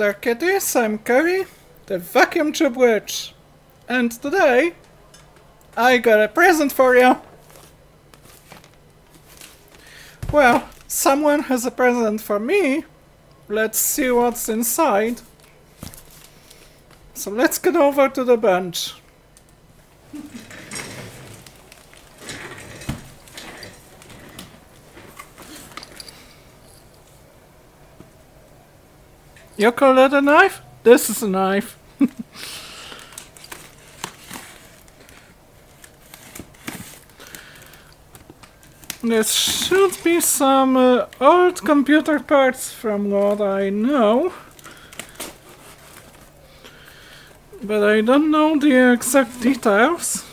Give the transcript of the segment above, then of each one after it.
there kitties, I'm Kerry, the vacuum tube witch, and today I got a present for you. Well, someone has a present for me. Let's see what's inside. So let's get over to the bench. You call that a knife? This is a knife. This should be some old computer parts from what I know. But I don't know the exact details.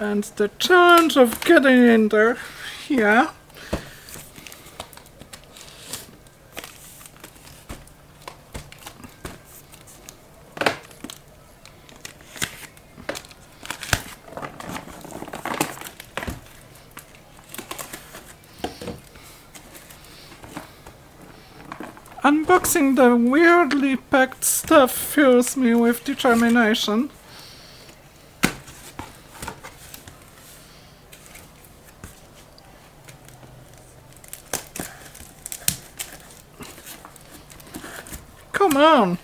And the challenge of getting in there, yeah. Unboxing the weirdly packed stuff fills me with determination. Come on!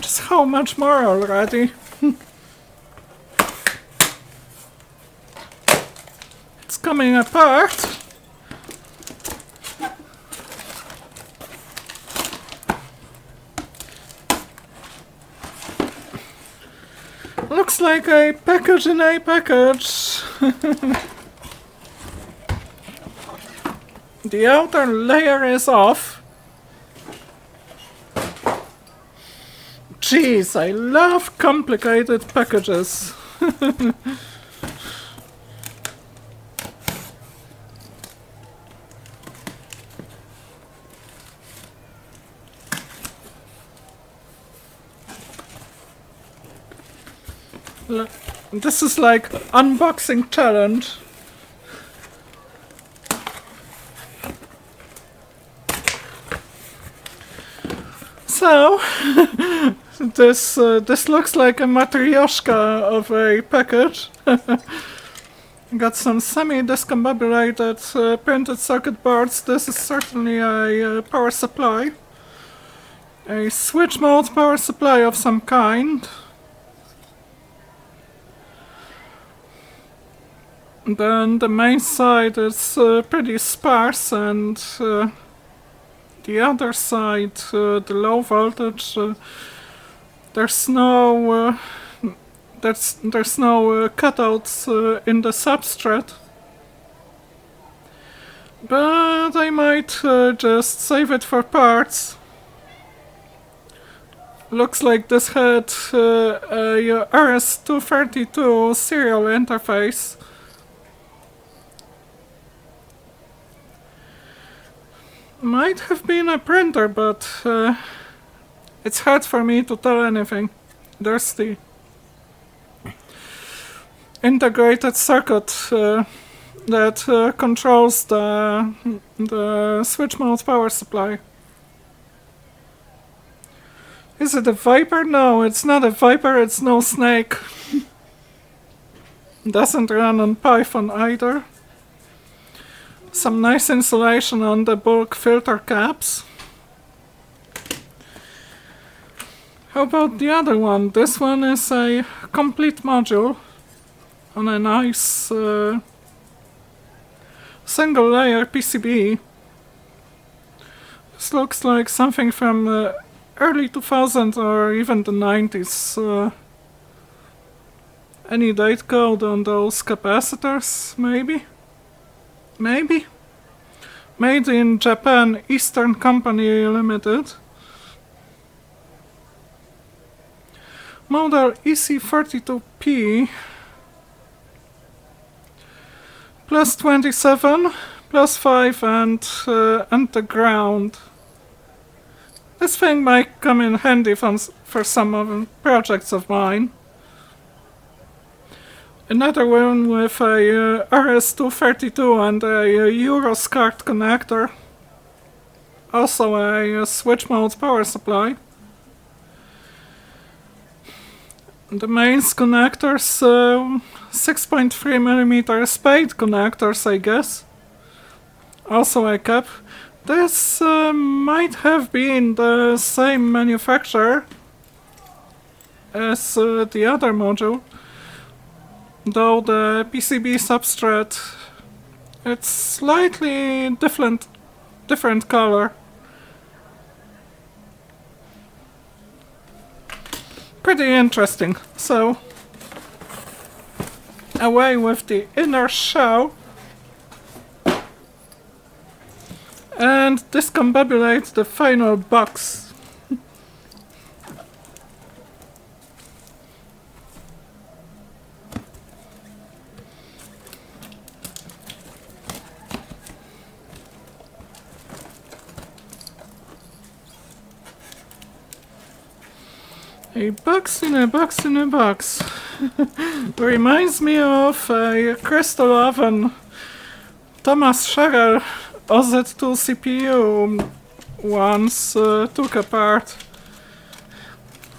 Just how much more already? It's coming apart. Looks like a package in a package. The outer layer is off. Jeez, I love complicated packages. This is like unboxing challenge. So, this looks like a matryoshka of a package. Got some semi-discombobulated printed circuit boards. This is certainly a power supply. A switch mode power supply of some kind. Then the main side is pretty sparse, and the other side, the low voltage, there's no cutouts in the substrate. But I might just save it for parts. Looks like this had a RS232 serial interface. Might have been a printer, but it's hard for me to tell anything. There's the integrated circuit that controls the switch mode power supply. Is it a Viper? No, it's not a Viper, it's no Snake. Doesn't run on Python either. Some nice insulation on the bulk filter caps. How about the other one? This one is a complete module on a nice single layer PCB. This looks like something from early 2000s or even the 90s. Any date code on those capacitors, maybe? Maybe? Made in Japan, Eastern Company Limited. Model EC32P. Plus 27, plus 5 and the ground. This thing might come in handy for some of projects of mine. Another one with a RS232 and a Euros card connector. Also a switch mode power supply. The mains connectors, 6.3mm spade connectors, I guess. Also a cap. This might have been the same manufacturer as the other module, though the PCB substrate, it's slightly different color. Pretty interesting. So, away with the inner shell and discombobulate the final box. A box in a box in a box. Reminds me of a crystal oven Thomas Scherrer OZ2 CPU once took apart.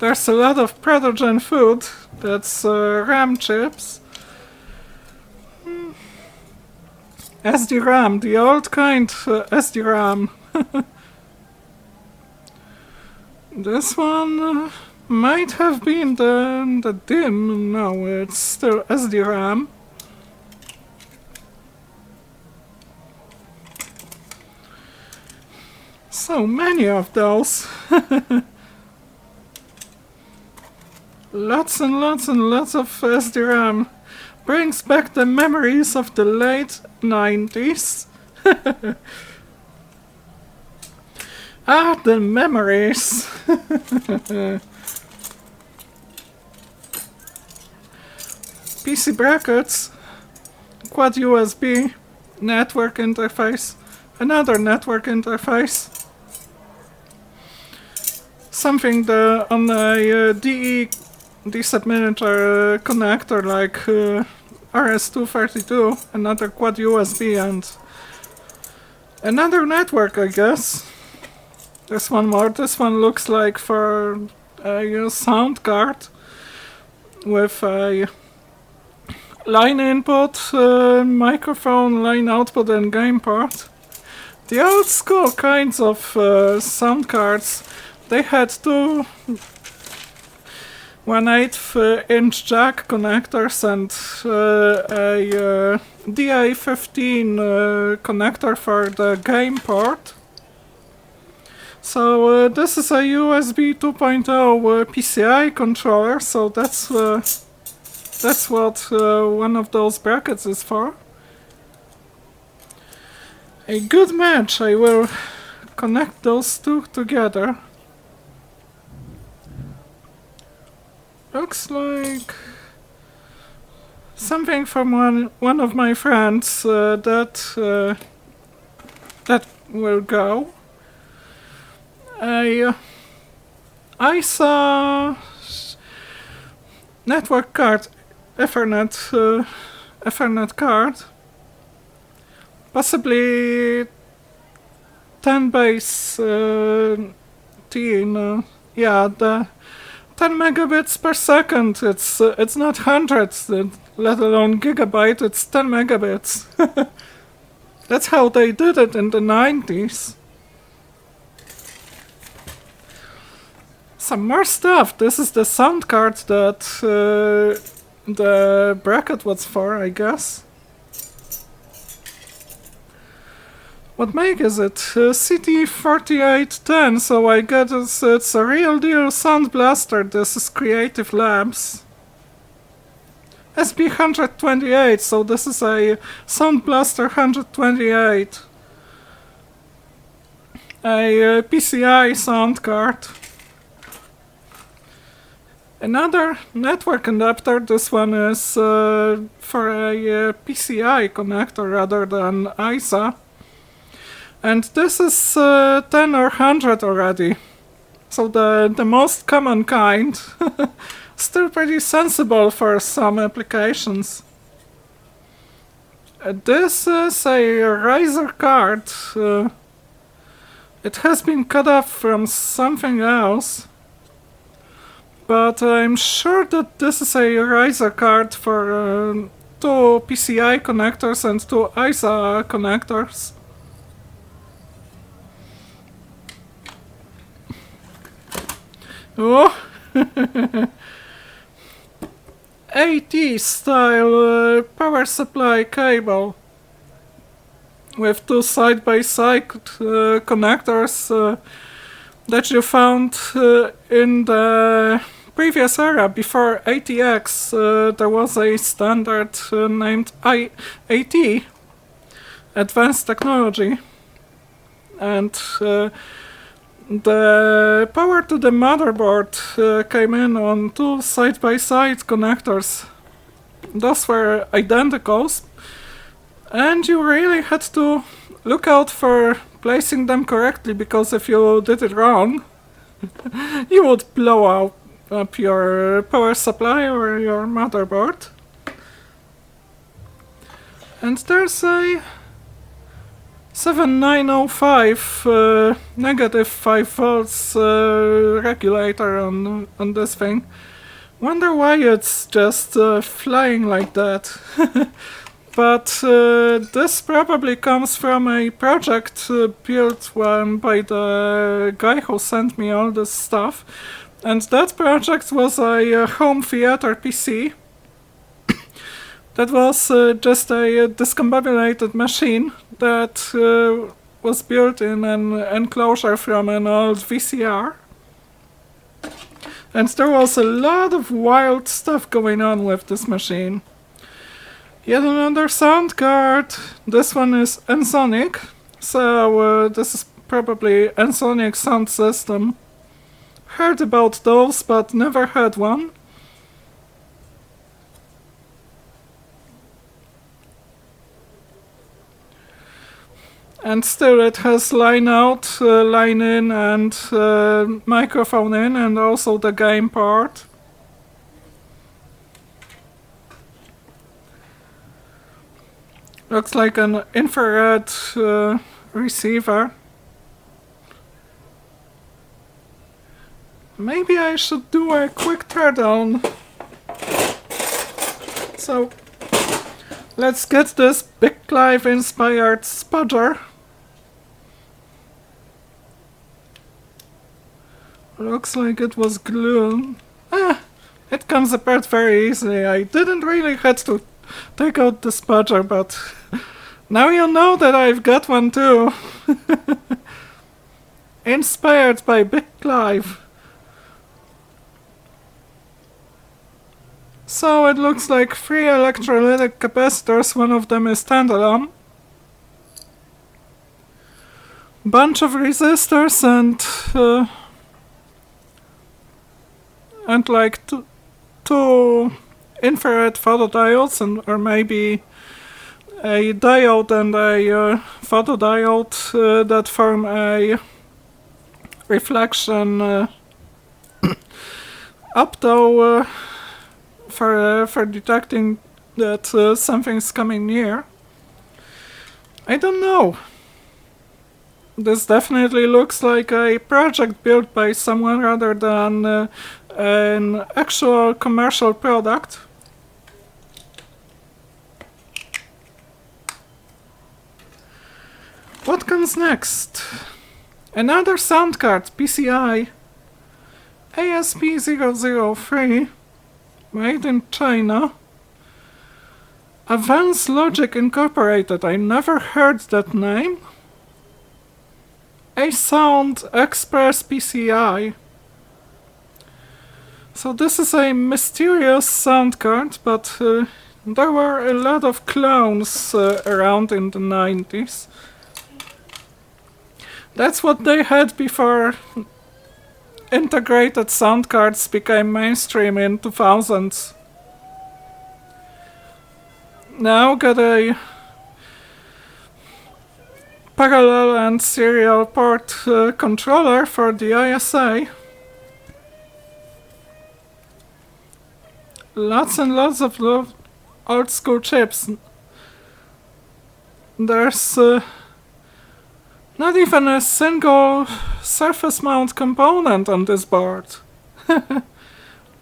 There's a lot of Protogen food, that's RAM chips. SDRAM, the old kind SDRAM. This one might have been the DIMM, no, it's still SDRAM. So many of those. Lots and lots and lots of SDRAM. Brings back the memories of the late 90s. Ah, the memories. PC brackets, quad USB, network interface, another network interface. Something on a DE decent miniature connector like RS232, another quad USB and another network, I guess. There's one more. This one looks like for a sound card with a line input, microphone, line output and game port. The old school kinds of sound cards, they had two 1/8 inch jack connectors and a DA15 connector for the game port. So this is a USB 2.0 PCI controller, so that's what one of those brackets is for. A good match. I will connect those two together. Looks like something from one of my friends that will go. A ISA network card, Ethernet card, possibly 10 base yeah, the 10 megabits per second. It's not hundreds, let alone gigabyte. It's 10 megabits. That's how they did it in the 90s. Some more stuff. This is the sound card that the bracket was for, I guess. What make is it? CT4810, so I guess it's a real deal sound blaster. This is Creative Labs. SB128, so this is a Sound Blaster 128. A PCI sound card. Another network adapter. This one is for a PCI connector rather than ISA. And this is 10 or 100 already. So the most common kind. Still pretty sensible for some applications. This is a riser card. It has been cut off from something else. But I'm sure that this is a riser card for 2 PCI connectors and 2 ISA connectors. Oh! AT style power supply cable with 2 side-by-side connectors that you found in the previous era. Before ATX there was a standard named AT, Advanced Technology, and the power to the motherboard came in on 2 side-by-side connectors. Those were identicals, and you really had to look out for placing them correctly, because if you did it wrong, you would blow up your power supply or your motherboard. And there's a 7905 negative 5 volts regulator on this thing. Wonder why it's just flying like that. But this probably comes from a project built by the guy who sent me all this stuff. And that project was a home theater PC. That was just a discombobulated machine that was built in an enclosure from an old VCR. And there was a lot of wild stuff going on with this machine. Yet another sound card. This one is Ensoniq. So this is probably Ensoniq sound system. Heard about those, but never had one. And still it has line out, line in, and microphone in, and also the game part. Looks like an infrared receiver. Maybe I should do a quick teardown. So let's get this Big Clive inspired spudger. Looks like it was glue. It comes apart very easily. I didn't really have to take out the spudger, but now you know that I've got one too. Inspired by Big Clive. So it looks like 3 electrolytic capacitors, one of them is standalone. Bunch of resistors and like two infrared photodiodes, or maybe a diode and a photodiode that form a reflection opto for detecting that something's coming near. I don't know. This definitely looks like a project built by someone rather than an actual commercial product. What comes next? Another sound card, PCI ASP003, made in China. Advanced Logic Incorporated, I never heard that name. A Sound Express PCI. So this is a mysterious sound card, but there were a lot of clones around in the 90s. That's what they had before integrated sound cards became mainstream in 2000s. Now got a parallel and serial port controller for the ISA. lots and lots of old school chips. There's not even a single surface mount component on this board.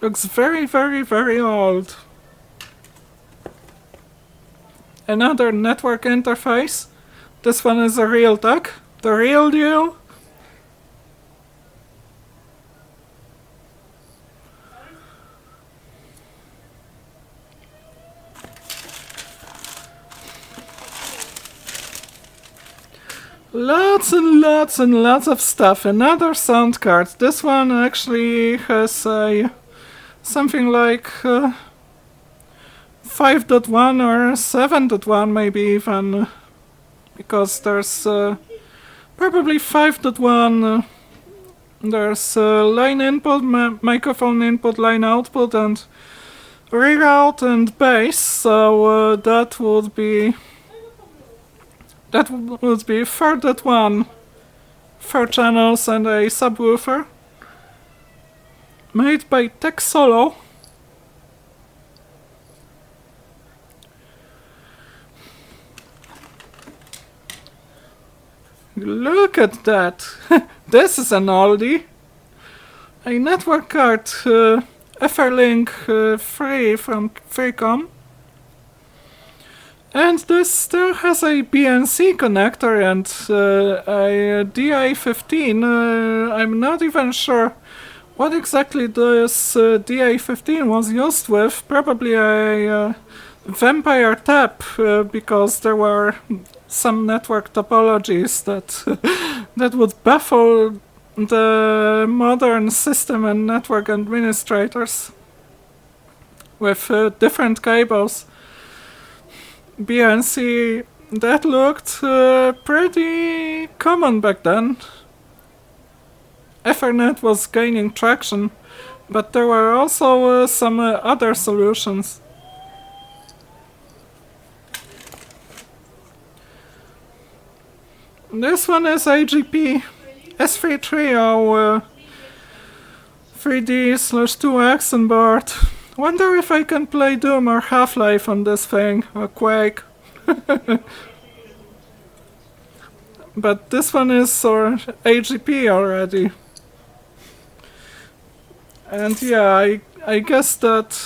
Looks very, very, very old. Another network interface. This one is a Realtek, the real deal. Lots and lots and lots of stuff. Another sound card. This one actually has a something like 5.1 or 7.1 maybe even, because there's probably 5.1. There's line input, microphone input, line output, and reroute and bass. So that would be 4.1, 4 channels and a subwoofer, made by Tech Solo. Look at that! This is an oldie! A network card, Everlink 3 from Freecom. And this still has a BNC connector and a DA15. I'm not even sure what exactly this DA15 was used with. Probably a vampire tap, because there were some network topologies that that would baffle the modern system and network administrators with different cables. BNC, that looked pretty common back then. Ethernet was gaining traction, but there were also some other solutions. This one is AGP S330 3D/2X on board. Wonder if I can play Doom or Half-Life on this thing, or Quake. But this one is AGP already. And yeah, I guess that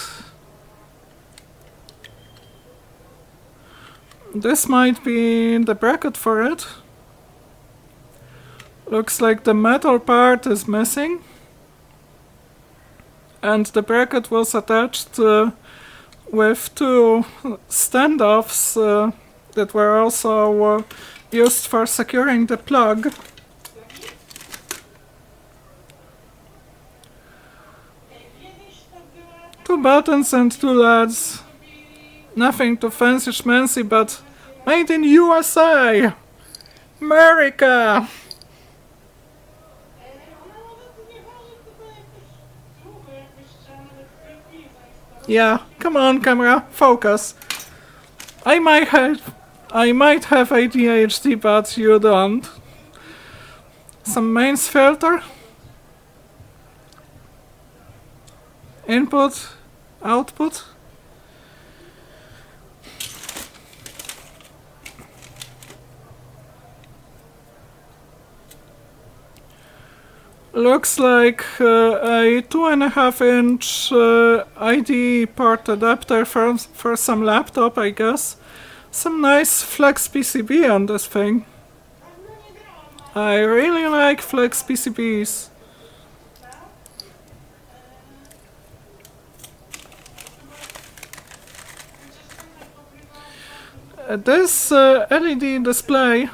this might be the bracket for it. Looks like the metal part is missing. And the bracket was attached with 2 standoffs that were also used for securing the plug. Two buttons and 2 LEDs. Nothing too fancy schmancy, but made in USA! America! Yeah, come on camera, focus. I might have ADHD, but you don't. Some mains filter. Input, output. Looks like a 2.5-inch IDE port adapter for some laptop, I guess. Some nice flex PCB on this thing. I really like flex PCBs. This LED display,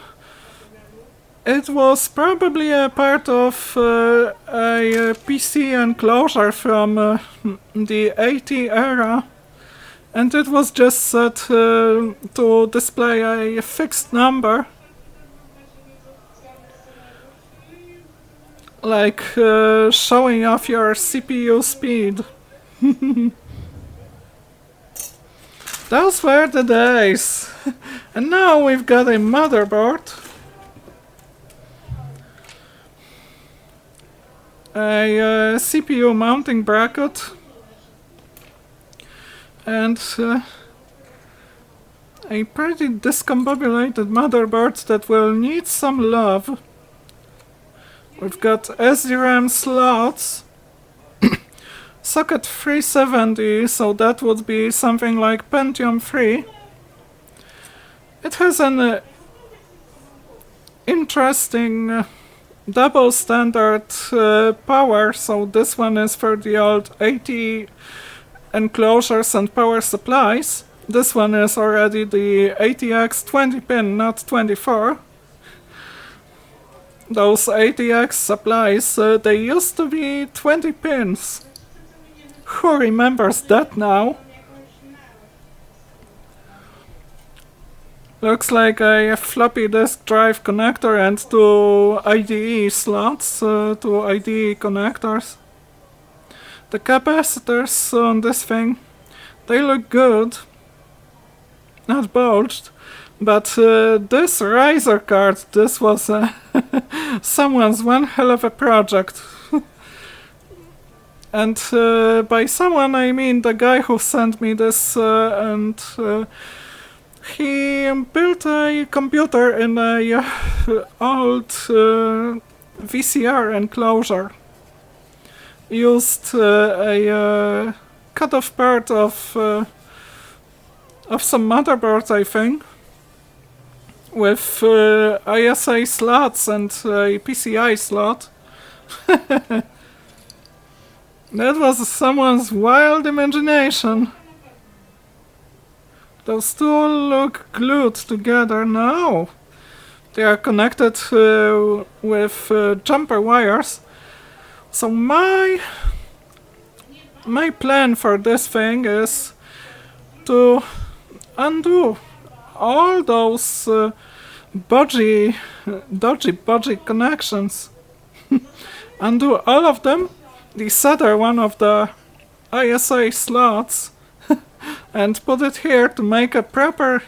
it was probably a part of a PC Enclosure from the 80 era, and it was just set to display a fixed number, like showing off your CPU speed. Those were the days. And now we've got a motherboard, a CPU mounting bracket, and a pretty discombobulated motherboard that will need some love. We've got SDRAM slots, socket 370, so that would be something like Pentium 3. It has an interesting double standard power, so this one is for the old 80 enclosures and power supplies. This one is already the ATX 20 pin, not 24. Those ATX supplies, they used to be 20 pins. Who remembers that now? Looks like a floppy disk drive connector and two IDE slots, two IDE connectors. The capacitors on this thing, they look good. Not bulged. But this riser card, this was someone's one hell of a project. And by someone I mean the guy who sent me this, and he built a computer in a old VCR enclosure. Used a cut-off part of some motherboard, I think, with ISA slots and a PCI slot. That was someone's wild imagination. Those two look glued together now. They are connected with jumper wires. So my plan for this thing is to undo all those dodgy connections. Undo all of them, desolder one of the ISA slots, and put it here to make a proper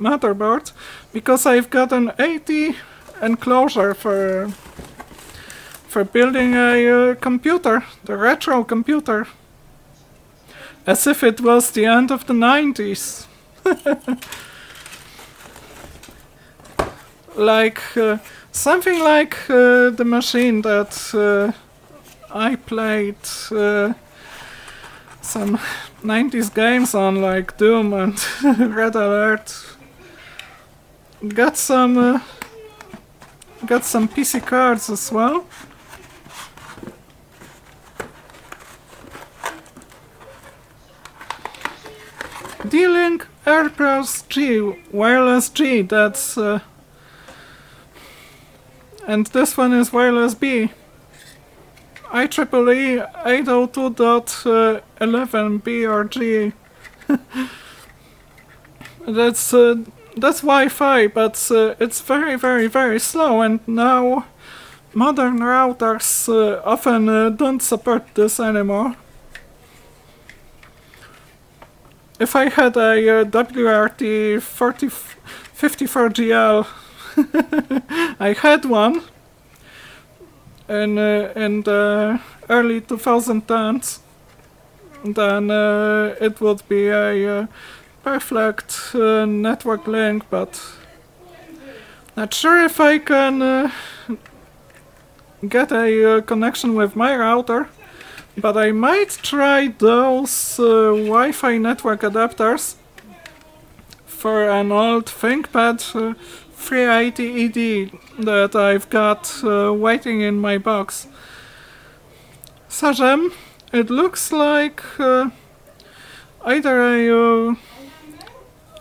motherboard, because I've got an 80 enclosure for building a computer, the retro computer, as if it was the end of the 90s. Like something like the machine that I played some 90s games on, like Doom and Red Alert. Got some PC cards as well. D-Link AirPros G, wireless G, that's and this one is wireless B. IEEE 802.11b or G. That's Wi-Fi, but it's very, very, very slow, and now modern routers often don't support this anymore. If I had a WRT 54GL, I had one in the early 2010s, then it would be a perfect network link, but not sure if I can get a connection with my router. But I might try those Wi-Fi network adapters for an old ThinkPad 380ED that I've got waiting in my box. Sajem, it looks like either a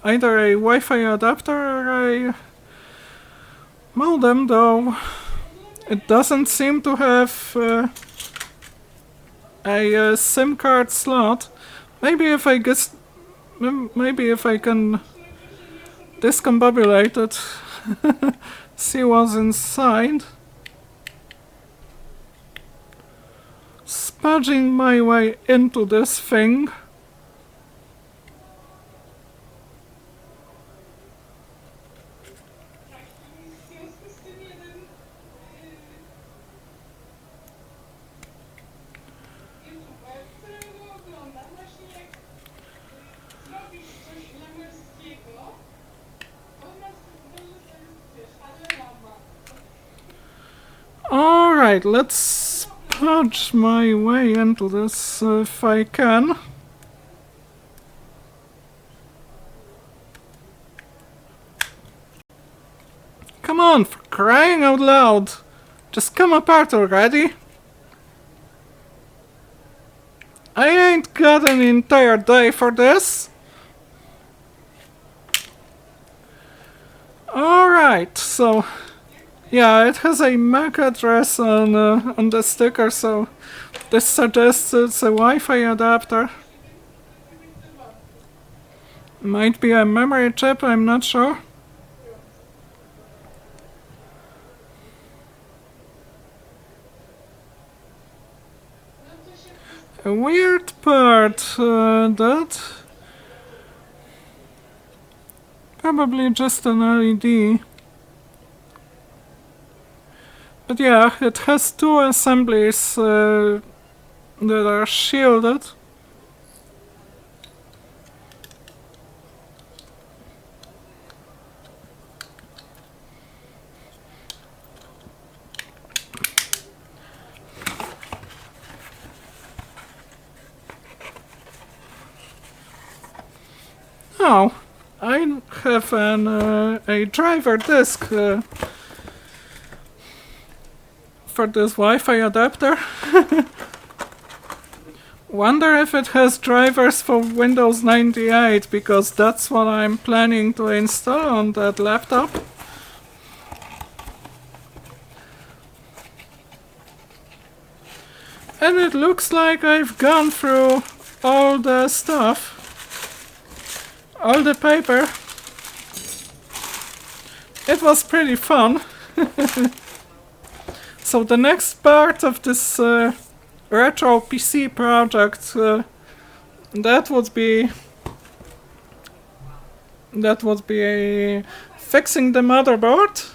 Wi-Fi adapter or a modem, though it doesn't seem to have a SIM card slot. Maybe if I can discombobulate it, see what's inside. Spudging my way into this thing. Alright, let's punch my way into this if I can. Come on, for crying out loud! Just come apart already! I ain't got an entire day for this! Alright, so... yeah, it has a MAC address on the sticker, so this suggests it's a Wi-Fi adapter. Might be a memory chip, I'm not sure. A weird part that... probably just an LED. But yeah, it has two assemblies that are shielded. Oh, I have a driver disk for this Wi-Fi adapter. Wonder if it has drivers for Windows 98, because that's what I'm planning to install on that laptop. And it looks like I've gone through all the stuff. All the paper. It was pretty fun. So the next part of this retro PC project, that would be fixing the motherboard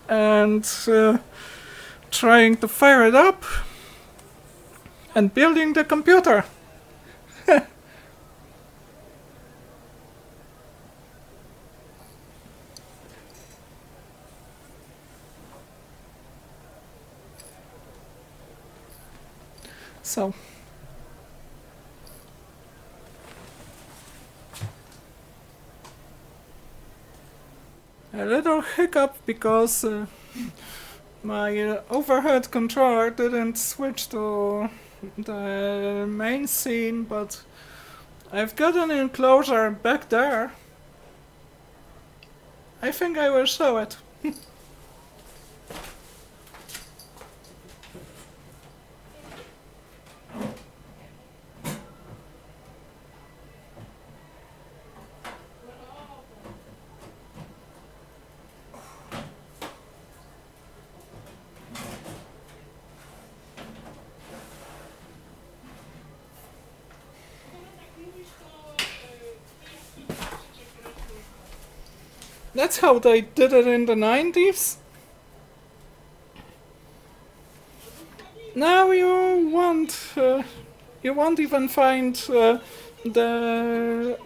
and trying to fire it up and building the computer. So, a little hiccup because my overhead controller didn't switch to the main scene, but I've got an enclosure back there. I think I will show it. That's how they did it in the 90s. Now you won't even find the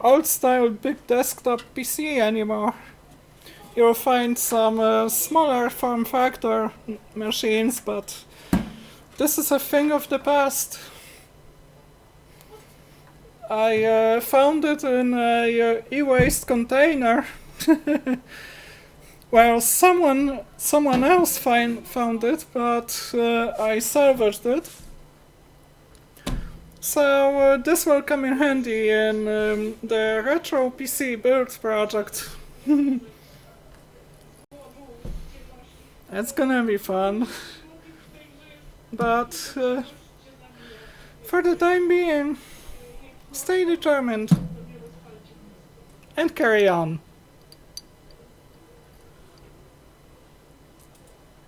old-style big desktop PC anymore. You'll find some smaller form factor machines, but this is a thing of the past. I found it in a e-waste container. Well, someone else found it, but I salvaged it. So this will come in handy in the retro PC build project. It's gonna be fun. But for the time being, stay determined and carry on.